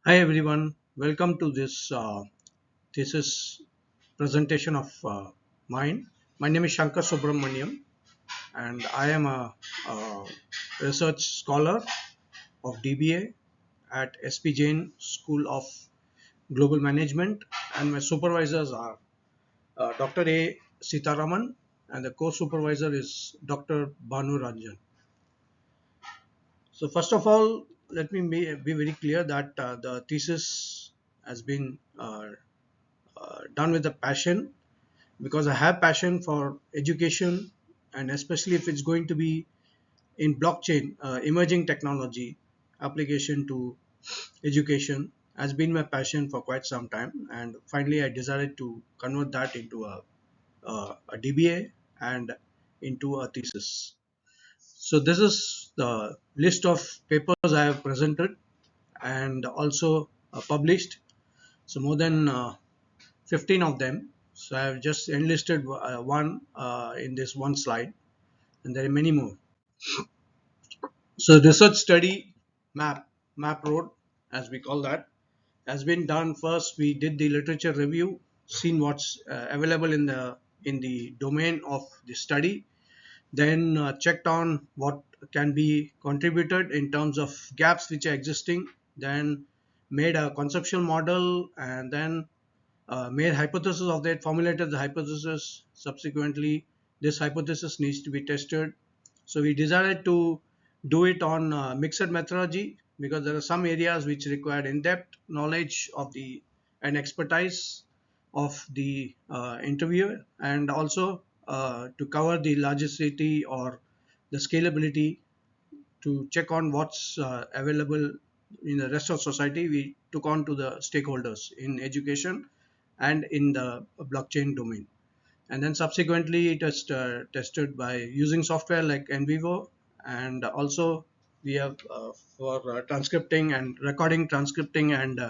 Hi everyone, welcome to this thesis presentation of mine. My name is Shankar Subramaniam and I am a research scholar of DBA at SP Jain School of Global Management, and my supervisors are Dr. A. Sitaraman and the co-supervisor is Dr. Banu Ranjan. So first of all, let me be very clear that the thesis has been done with a passion because I have passion for education, and especially if it's going to be in blockchain, emerging technology application to education has been my passion for quite some time. And finally, I decided to convert that into a DBA and into a thesis. So this is the list of papers I have presented and also published. So more than 15 of them. So I have just enlisted one in this one slide, and there are many more. So research study map road, as we call that, has been done. First, we did the literature review, seen what's available in the domain of the study, then checked on what can be contributed in terms of gaps which are existing, then made a conceptual model, and then made hypothesis of that, formulated the hypothesis. Subsequently, this hypothesis needs to be tested. So we decided to do it on mixed methodology because there are some areas which require in-depth knowledge of the and expertise of the interviewer, and also to cover the logicity or the scalability, to check on what's available in the rest of society. We took on to the stakeholders in education and in the blockchain domain, and then subsequently it was tested by using software like NVivo, and also we have for transcripting and recording, transcripting and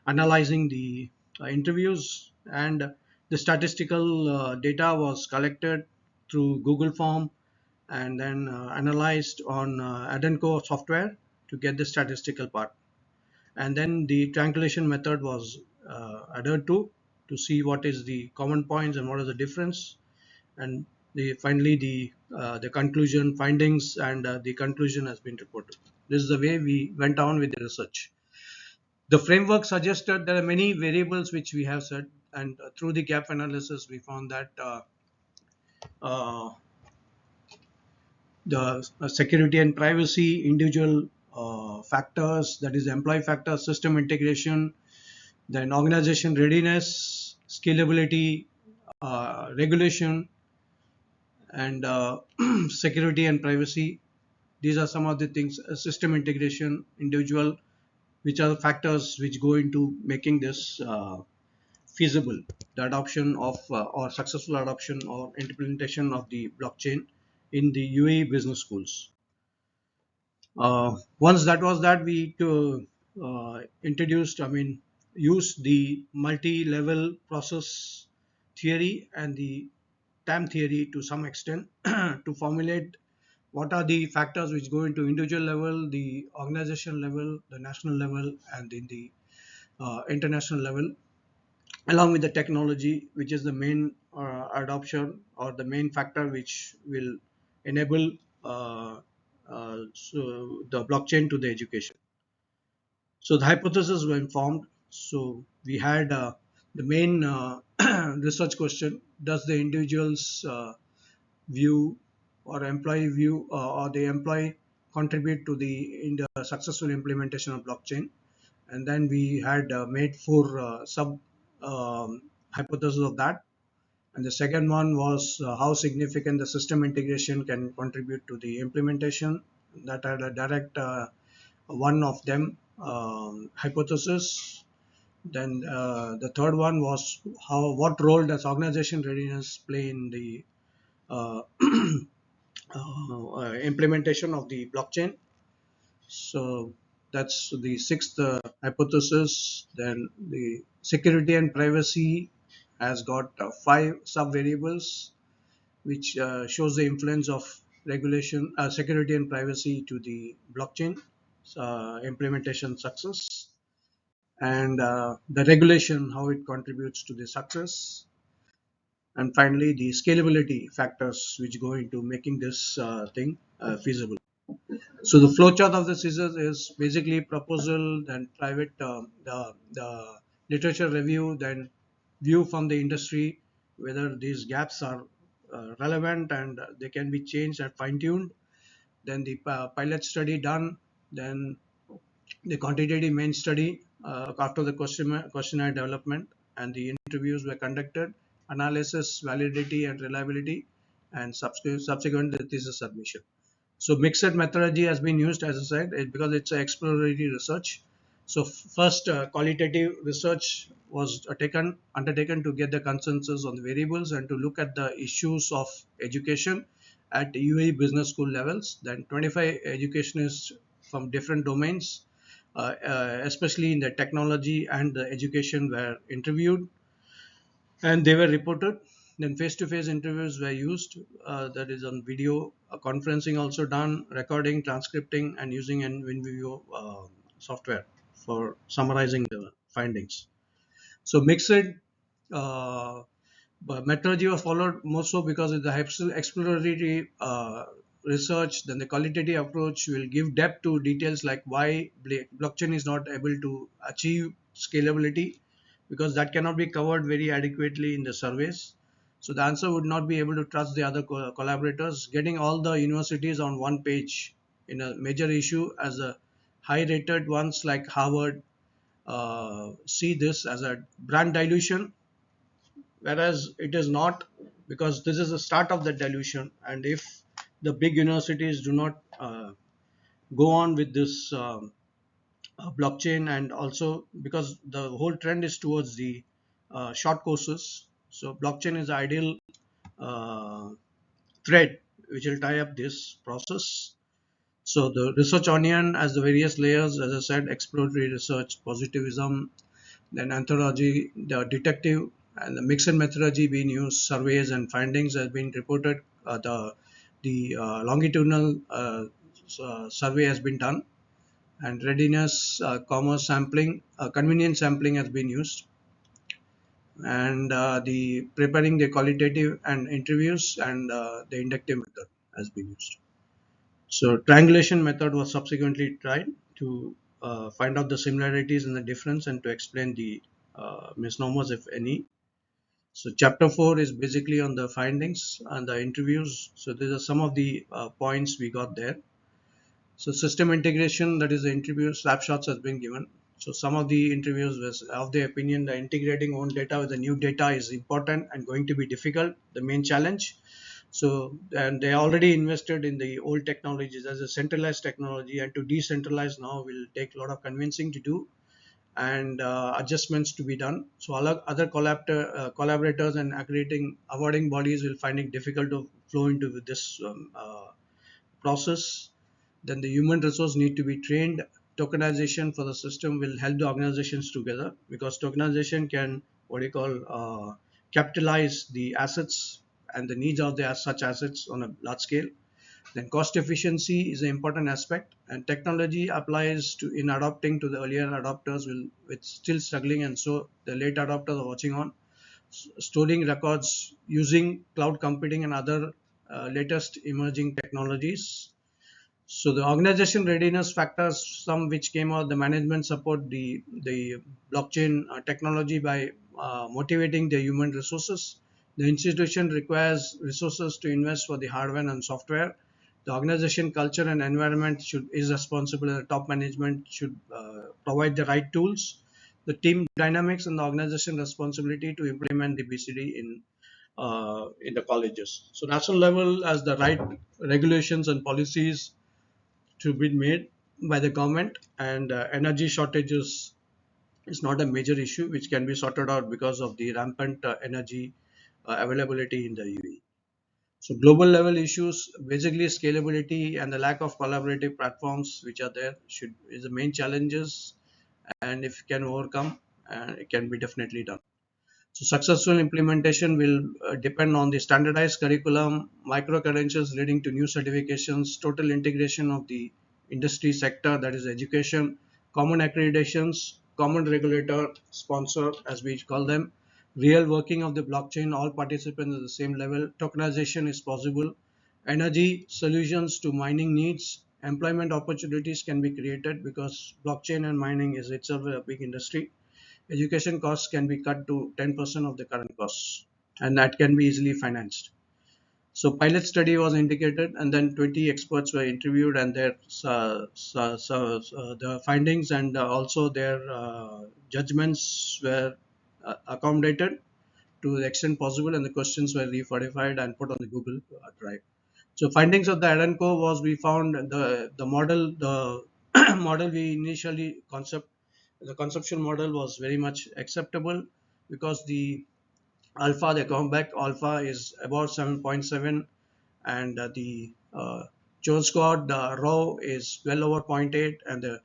analyzing the interviews, and the statistical data was collected through Google form and then analyzed on Adenco software to get the statistical part, and then the triangulation method was adhered to see what is the common points and what is the difference, and finally the conclusion findings and the conclusion has been reported. This is the way we went on with the research. The framework suggested there are many variables which we have said, and through the gap analysis we found that uh, the security and privacy, individual factors, that is employee factors, system integration, then organization readiness, scalability, regulation, and security and privacy. These are some of the things, system integration, individual, which are the factors which go into making this feasible, the adoption of or successful adoption or implementation of the blockchain in the UAE business schools. Once that was that, we introduced, I mean, used the multi-level process theory and the TAM theory to some extent to formulate what are the factors which go into individual level, the organization level, the national level, and in the international level, along with the technology, which is the main adoption or the main factor which will enable so the blockchain to the education. So the hypothesis were informed. So we had the main research question: does the individual's view or employee view or the employee contribute to the successful implementation of blockchain? And then we had made four sub hypotheses of that. And the second one was how significant the system integration can contribute to the implementation. That had a direct one of them hypothesis. Then the third one was how what role does organization readiness play in the uh, implementation of the blockchain. So that's the sixth hypothesis. Then the security and privacy has got five sub variables, which shows the influence of regulation, security and privacy to the blockchain implementation success. and the regulation, how it contributes to the success, and finally the scalability factors which go into making this thing feasible. So the flowchart of the scissors is basically proposal, then private, the literature review, then view from the industry whether these gaps are relevant and they can be changed and fine-tuned. Then the pilot study done, then the quantitative main study after the questionnaire development and the interviews were conducted, analysis, validity and reliability, and subsequent thesis submission. So mixed methodology has been used, as I said, because it's an exploratory research. So first, qualitative research was undertaken to get the consensus on the variables and to look at the issues of education at UAE business school levels. Then 25 educationists from different domains, especially in the technology and the education, were interviewed and they were reported. Then face-to-face interviews were used, that is on video, conferencing also done, recording, transcripting, and using an in-video software for summarizing the findings. So mixed uh, but methodology was followed more so because of the exploratory research. Then the qualitative approach will give depth to details like why blockchain is not able to achieve scalability, because that cannot be covered very adequately in the surveys. So the answer would not be able to trust the other collaborators. Getting all the universities on one page in a major issue, as a high rated ones like Harvard see this as a brand dilution, whereas it is not, because this is the start of the dilution. And if the big universities do not go on with this blockchain, and also because the whole trend is towards the short courses, so blockchain is the ideal uh, thread which will tie up this process. So the research onion has the various layers, as I said: exploratory research, positivism, then anthology, the detective, and the mixed methodology being used. Surveys and findings have been reported. The longitudinal survey has been done, and readiness, commerce sampling, convenience sampling has been used, and the preparing the qualitative and interviews, and the inductive method has been used. So triangulation method was subsequently tried to find out the similarities and the difference, and to explain the misnomers, if any. So chapter 4 is basically on the findings and the interviews. So these are some of the points we got there. So system integration, that is the interview snapshots, has been given. So some of the interviews was of the opinion that integrating own data with the new data is important and going to be difficult, the main challenge. So, and they already invested in the old technologies as a centralized technology, and to decentralize now will take a lot of convincing to do, and adjustments to be done. So all other collaborators and accrediting awarding bodies will find it difficult to flow into this process. Then the human resource need to be trained. Tokenization for the system will help the organizations together, because tokenization can, what do you call, capitalize the assets and the needs of the such assets on a large scale. Then cost efficiency is an important aspect, and technology applies to in adopting to the earlier adopters will with still struggling, and so the late adopters are watching on. Storing records using cloud computing and other latest emerging technologies. So the organization readiness factors, some which came out, the management support the blockchain technology by motivating the human resources. The institution requires resources to invest for the hardware and software. The organization culture and environment should is responsible. The top management should provide the right tools. The team dynamics and the organization responsibility to implement the BCD in the colleges. So national level as the right regulations and policies to be made by the government, and energy shortages is not a major issue which can be sorted out because of the rampant energy availability in the UAE. So global level issues, basically scalability and the lack of collaborative platforms which are there should is the main challenges, and if can overcome, it can be definitely done. So successful implementation will depend on the standardized curriculum, micro credentials leading to new certifications, total integration of the industry sector, that is education, common accreditations, common regulator, sponsor, as we call them, real working of the blockchain, all participants at the same level, tokenization is possible, energy solutions to mining needs, employment opportunities can be created because blockchain and mining is itself a big industry. Education costs can be cut to 10% of the current costs, and that can be easily financed. So pilot study was indicated, and then 20 experts were interviewed, and their the findings and also their judgments were accommodated to the extent possible, and the questions were refortified and put on the Google Drive. So findings of the Adanco was, we found the model, the model we initially the conceptual model was very much acceptable, because the alpha, the comeback alpha is about 7.7, and the Jones squad row is well over zero point 0.8, and the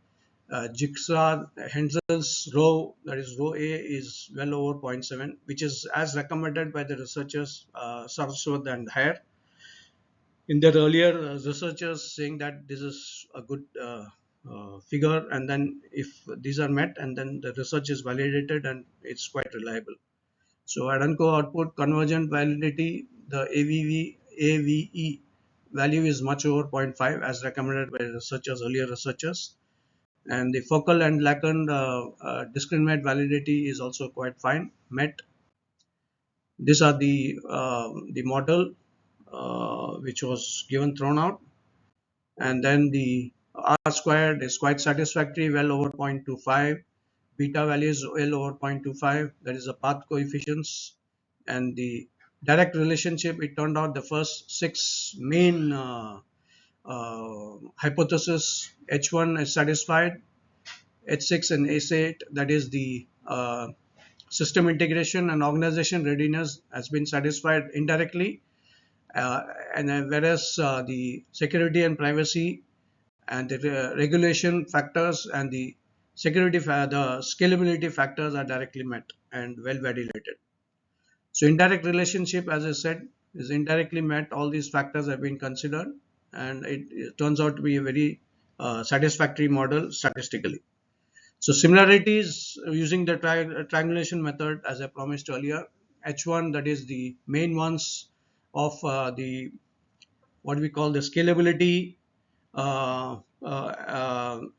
Jigsaw Hensel's row, that is row A, is well over zero point 0.7, which is as recommended by the researchers Saraswat and Hare. In their earlier researchers saying that this is a good figure, and then if these are met, and then the research is validated and it's quite reliable. So Adanco output convergent validity, the AVE value is much over zero point 0.5 as recommended by researchers, earlier researchers. And the focal and Lacan discriminate validity is also quite fine, met. These are the model which was given thrown out, and then the R squared is quite satisfactory, well over 0.25. Beta value is well over 0.25. That is the path coefficients, and the direct relationship. It turned out the first 6 main hypothesis, H1 is satisfied, H6 and H8, that is the system integration and organization readiness, has been satisfied indirectly, and whereas the security and privacy and the regulation factors and the the scalability factors are directly met and well validated. So indirect relationship, as I said, is indirectly met. All these factors have been considered, and it turns out to be a very satisfactory model statistically. So similarities using the triangulation method, as I promised earlier, H1, that is the main ones of the what we call the scalability,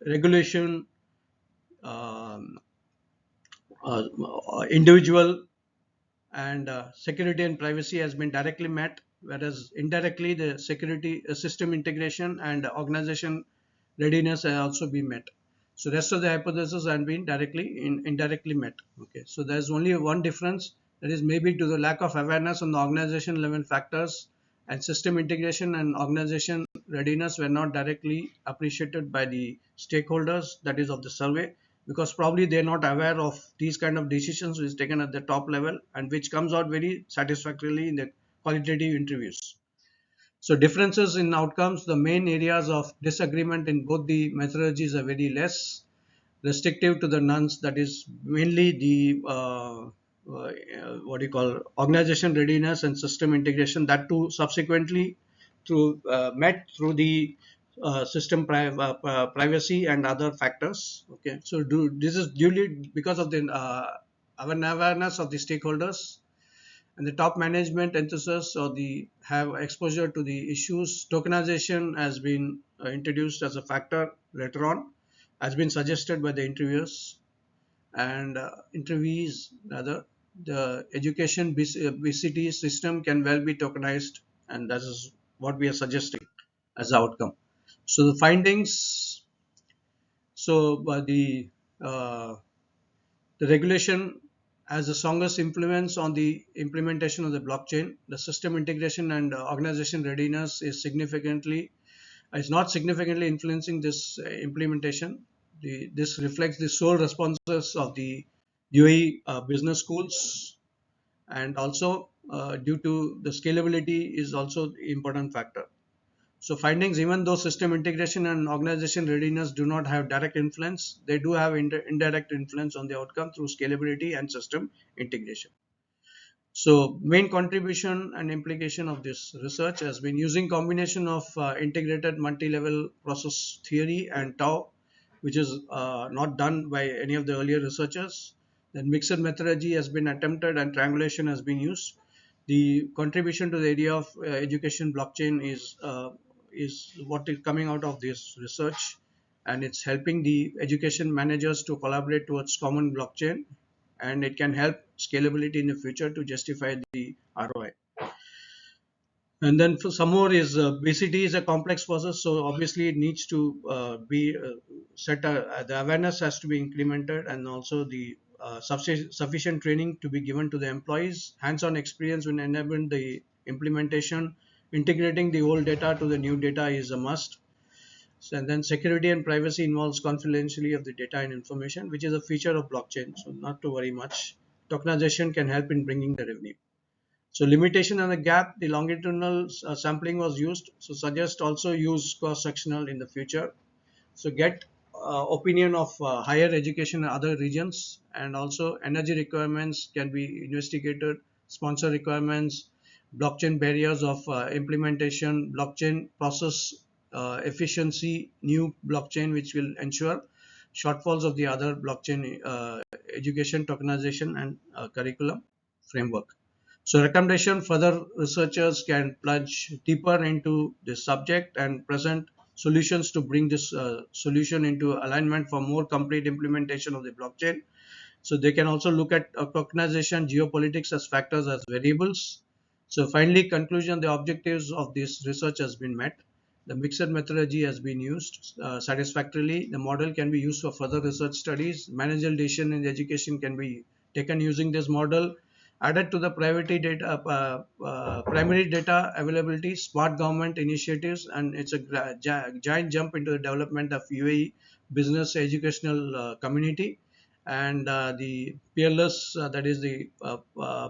regulation, um, individual, and security and privacy has been directly met, whereas indirectly the security system integration and organization readiness has also been met. So rest of the hypotheses have been indirectly met. Okay, so there's only one difference, that is maybe to the lack of awareness on the organization level factors, and system integration and organization readiness were not directly appreciated by the stakeholders, that is of the survey, because probably they're not aware of these kind of decisions which is taken at the top level, and which comes out very satisfactorily in the qualitative interviews. So differences in outcomes, the main areas of disagreement in both the methodologies are very less restrictive to the nuns, that is mainly the what do you call organization readiness and system integration, that too subsequently through met through the system privacy and other factors. Okay, so this is duly because of the awareness of the stakeholders, and the top management enthusiasts or the have exposure to the issues. Tokenization has been introduced as a factor later on, has been suggested by the interviewers and interviewees rather. The education BCT system can well be tokenized, and that is what we are suggesting as the outcome. So the findings, so uh, the regulation has the strongest influence on the implementation of the blockchain. The system integration and organization readiness is not significantly influencing this implementation. This reflects the sole responses of the UAE business schools, and also due to the scalability is also the important factor. So findings, even though system integration and organization readiness do not have direct influence, they do have indirect influence on the outcome through scalability and system integration. So main contribution and implication of this research has been using combination of integrated multi-level process theory and Tau which is not done by any of the earlier researchers. Then mixed methodology has been attempted and triangulation has been used. The contribution to the area of education blockchain is what is coming out of this research, and it's helping the education managers to collaborate towards common blockchain, and it can help scalability in the future to justify the ROI. And then for some more is BCT is a complex process, so obviously it needs to be set. The awareness has to be implemented, and also the sufficient training to be given to the employees. Hands-on experience will enable the implementation. Integrating the old data to the new data is a must. So, and then security and privacy involves confidentiality of the data and information, which is a feature of blockchain. So not to worry much. Tokenization can help in bringing the revenue. So limitation and the gap, the longitudinal sampling was used. So suggest also use cross-sectional in the future. So get opinion of higher education in other regions, and also energy requirements can be investigated, sponsor requirements, blockchain barriers of implementation, blockchain process efficiency, new blockchain which will ensure shortfalls of the other blockchain education tokenization and curriculum framework. So recommendation, further researchers can plunge deeper into this subject and present solutions to bring this solution into alignment for more complete implementation of the blockchain. So they can also look at tokenization, geopolitics as factors, as variables. So finally, conclusion, the objectives of this research has been met. The mixed methodology has been used satisfactorily. The model can be used for further research studies. Managerial decision in education can be taken using this model. Added to the primary data availability, smart government initiatives, and it's a giant jump into the development of UAE business educational community, and the peerless, that is the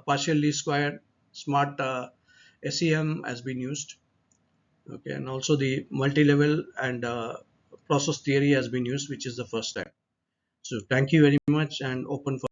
partially squared smart SEM has been used. Okay, and also the multi-level and process theory has been used, which is the first time. So thank you very much, and open for